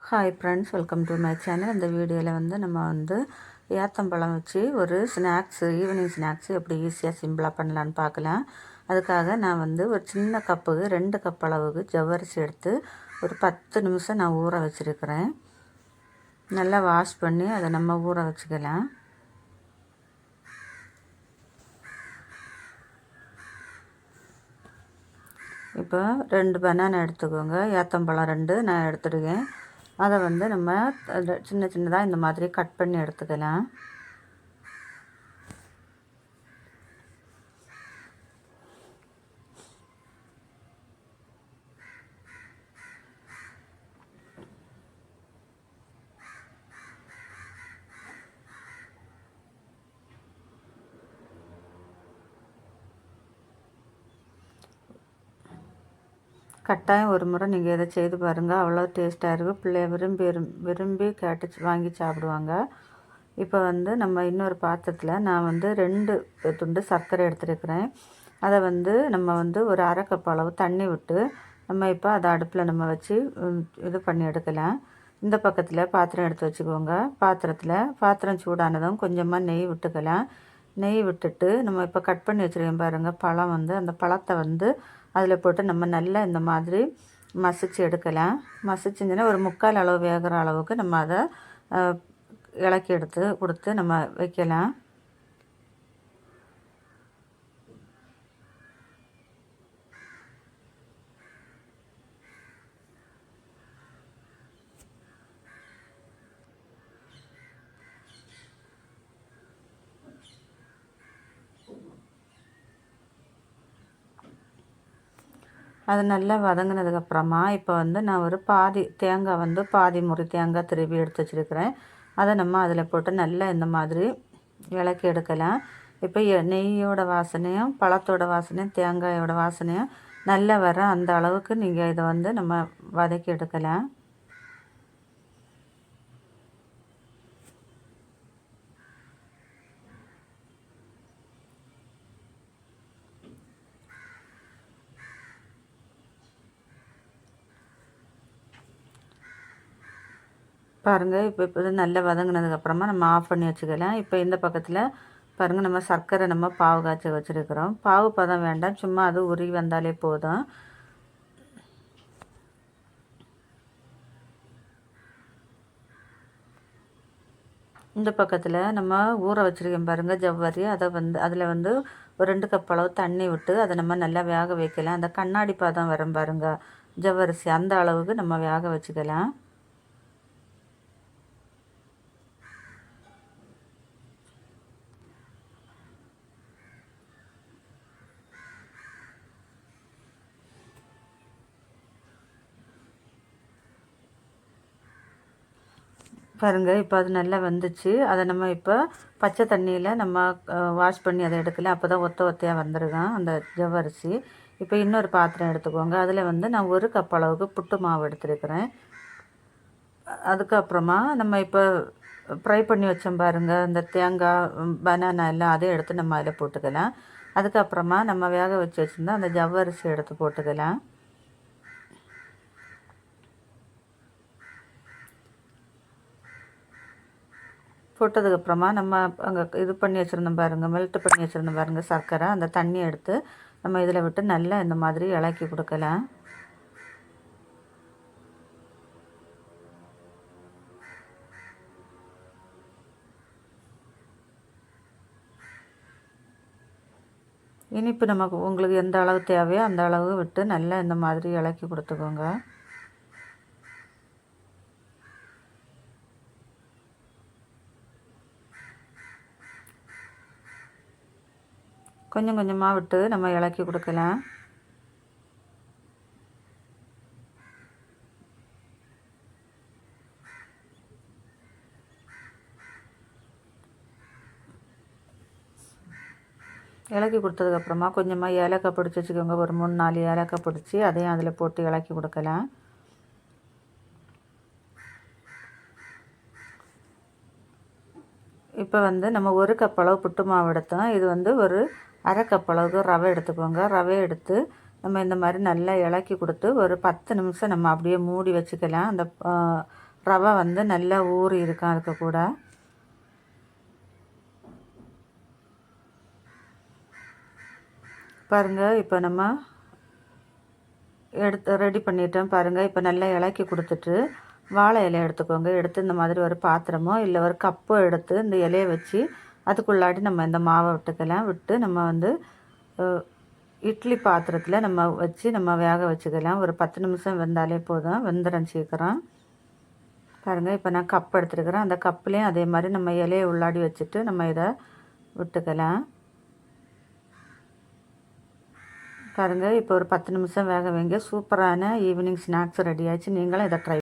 Hi friends, welcome to my channel. இந்த வீடியோவில் நம்ம ஏத்தம்பழம் வச்சு ஒரு ஈவினிங் ஸ்நாக்ஸு எப்படி ஈஸியாக சிம்பிளாக பண்ணலான்னு பார்க்கலாம். அதுக்காக நான் ஒரு சின்ன கப்புக்கு 2 கப் அளவுக்கு ஜவ்வரிசி எடுத்து ஒரு 10 நிமிஷம் நான் ஊற வச்சுருக்கிறேன். நல்லா வாஷ் பண்ணி அதை நம்ம ஊற வச்சுக்கலாம். இப்போ 2 பனானா எடுத்துக்கோங்க. ஏத்தம்பழம் 2 நான் எடுத்துடுவேன். அதை நம்ம சின்ன சின்னதாக இந்த மாதிரி கட் பண்ணி எடுத்துக்கலாம். கட்டாயம் ஒரு முறை நீங்கள் இதை செய்து பாருங்கள். அவ்வளோ டேஸ்ட்டாக இருக்கும். பிள்ளைய விரும்பி கேட்டு வாங்கி சாப்பிடுவாங்க. இப்போ நம்ம இன்னொரு பாத்திரத்தில் நான் 2 துண்டு சர்க்கரை எடுத்துருக்கிறேன். அதை நம்ம ஒரு அரை கப் அளவு தண்ணி விட்டு நம்ம இப்போ அதை அடுப்பில் நம்ம வச்சு இது பண்ணி எடுக்கலாம். இந்த பக்கத்தில் பாத்திரம் எடுத்து வச்சுக்கோங்க. பாத்திரம் சூடானதும் கொஞ்சமாக நெய் விட்டுக்கலாம். நெய் விட்டுட்டு நம்ம இப்போ கட் பண்ணி வச்சுருக்கேன் பாருங்கள் பழம். அந்த பழத்தை அதில் போட்டு நம்ம நல்லா இந்த மாதிரி மசிச்சு எடுக்கலாம். மசிச்சுங்கன்னா ஒரு 3/4 அளவு வேகிற அளவுக்கு நம்ம அதை இலக்கி எடுத்து கொடுத்து நம்ம வைக்கலாம். அது நல்லா வதங்கினதுக்கப்புறமா இப்போ நான் ஒரு பாதி தேங்காய் பாதி முறி தேங்காய் திருவி எடுத்து வச்சுருக்கிறேன். அதை நம்ம அதில் போட்டு நல்லா இந்த மாதிரி இலக்கி எடுக்கலாம். இப்போ நெய்யோட வாசனையும் பழத்தோட வாசனையும் தேங்காயோட வாசனையும் நல்லா வர அந்த அளவுக்கு நீங்கள் இதை நம்ம வதக்கி எடுக்கலாம். பாருங்கள், இப்போ இது நல்லா வதங்கினதுக்கப்புறமா நம்ம ஆஃப் பண்ணி வச்சுக்கலாம். இப்போ இந்த பக்கத்தில் பாருங்கள், நம்ம சர்க்கரை நம்ம பாவு காய்ச்சி வச்சுருக்கிறோம். பாவு பதம் வேண்டாம், சும்மா அது உருகி வந்தாலே போதும். இந்த பக்கத்தில் நம்ம ஊற வச்சுருக்கோம் பாருங்கள் ஜவ்வரி. அதை அதில் ஒரு 2 கப் அளவு தண்ணி விட்டு அதை நம்ம நல்லா வேக வைக்கலாம். அந்த கண்ணாடி பதம் வரும் பாருங்கள் ஜவ்வரிசி, அந்த அளவுக்கு நம்ம வேக வச்சுக்கலாம். பாருங்கள், இப்போ அது நல்லா வந்துச்சு. அதை நம்ம இப்போ பச்சை தண்ணியில் நம்ம வாஷ் பண்ணி அதை எடுக்கல. அப்போ தான் ஒத்தையாக வந்துருக்கும் அந்த ஜவ்வரிசி. இப்போ இன்னொரு பாத்திரம் எடுத்துக்கோங்க. அதில் நான் 1 கப் அளவுக்கு புட்டு மாவு எடுத்துருக்கிறேன். அதுக்கப்புறமா நம்ம இப்போ ஃப்ரை பண்ணி வச்சோம் பாருங்கள் இந்த தேங்காய் பனானா எல்லாம், அதை எடுத்து நம்ம அதில் போட்டுக்கலாம். அதுக்கப்புறமா நம்ம வேக வச்சு வச்சுருந்தா அந்த ஜவ்வரிசி எடுத்து போட்டுக்கலாம். போட்டதுக்கப்புறமா நம்ம அங்கே இது பண்ணி வச்சுருந்தோம் பாருங்கள், மெல்ட் பண்ணி வச்சுருந்தோம் பாருங்கள் சர்க்கரை, அந்த தண்ணி எடுத்து நம்ம இதில் விட்டு நல்லா இந்த மாதிரி இலக்கி கொடுக்கலாம். இனிப்பு நமக்கு உங்களுக்கு எந்த அளவு தேவையோ அந்த அளவு விட்டு நல்லா இந்த மாதிரி இலக்கி கொடுத்துக்கோங்க. கொஞ்சம் கொஞ்சமாக விட்டு நம்ம இலக்கி கொடுக்கலாம். இலக்கி கொடுத்ததுக்கப்புறமா கொஞ்சமாக ஏலக்காய் பிடிச்சி வச்சுக்கோங்க. ஒரு 3-4 ஏலக்காய் பிடிச்சி அதையும் அதில் போட்டு இலக்கி கொடுக்கலாம். இப்போ நம்ம 1 கப் அளவு புட்டு மாவு எடுத்தோம். இது ஒரு அரை கப் அளவுக்கு ரவை எடுத்துக்கோங்க. ரவை எடுத்து நம்ம இந்த மாதிரி நல்லா இலக்கி கொடுத்து ஒரு 10 நிமிஷம் நம்ம அப்படியே மூடி வச்சுக்கலாம். அந்த ரவை வந்து நல்லா ஊறி இருக்கும் அதுக்கு கூட. பாருங்கள் இப்போ நம்ம ரெடி பண்ணிட்டோம் பாருங்கள். இப்போ நல்லா இலக்கி கொடுத்துட்டு வாழை இலையை எடுத்துக்கோங்க. எடுத்து இந்த மாதிரி ஒரு பாத்திரமோ இல்லை ஒரு கப்போ எடுத்து இந்த இலையை வச்சு அதுக்குள்ளாடி நம்ம இந்த மாவை விட்டுக்கலாம். விட்டு நம்ம வந்து இட்லி பாத்திரத்தில் நம்ம வச்சு நம்ம வேக வச்சுக்கலாம். ஒரு 10 நிமிஷம் வெந்தாலே போதும், வெந்துடும் சீக்கிரம். பாருங்கள் இப்போ நான் கப் எடுத்துருக்கிறேன். அந்த கப்புலேயும் அதே மாதிரி நம்ம இலையை உள்ளாடி வச்சுட்டு நம்ம இதை விட்டுக்கலாம். பாருங்கள் இப்போ ஒரு 10 நிமிஷம் வேக வைங்க. சூப்பரான ஈவினிங் ஸ்நாக்ஸ் ரெடி ஆச்சு. நீங்களும் இதை ட்ரை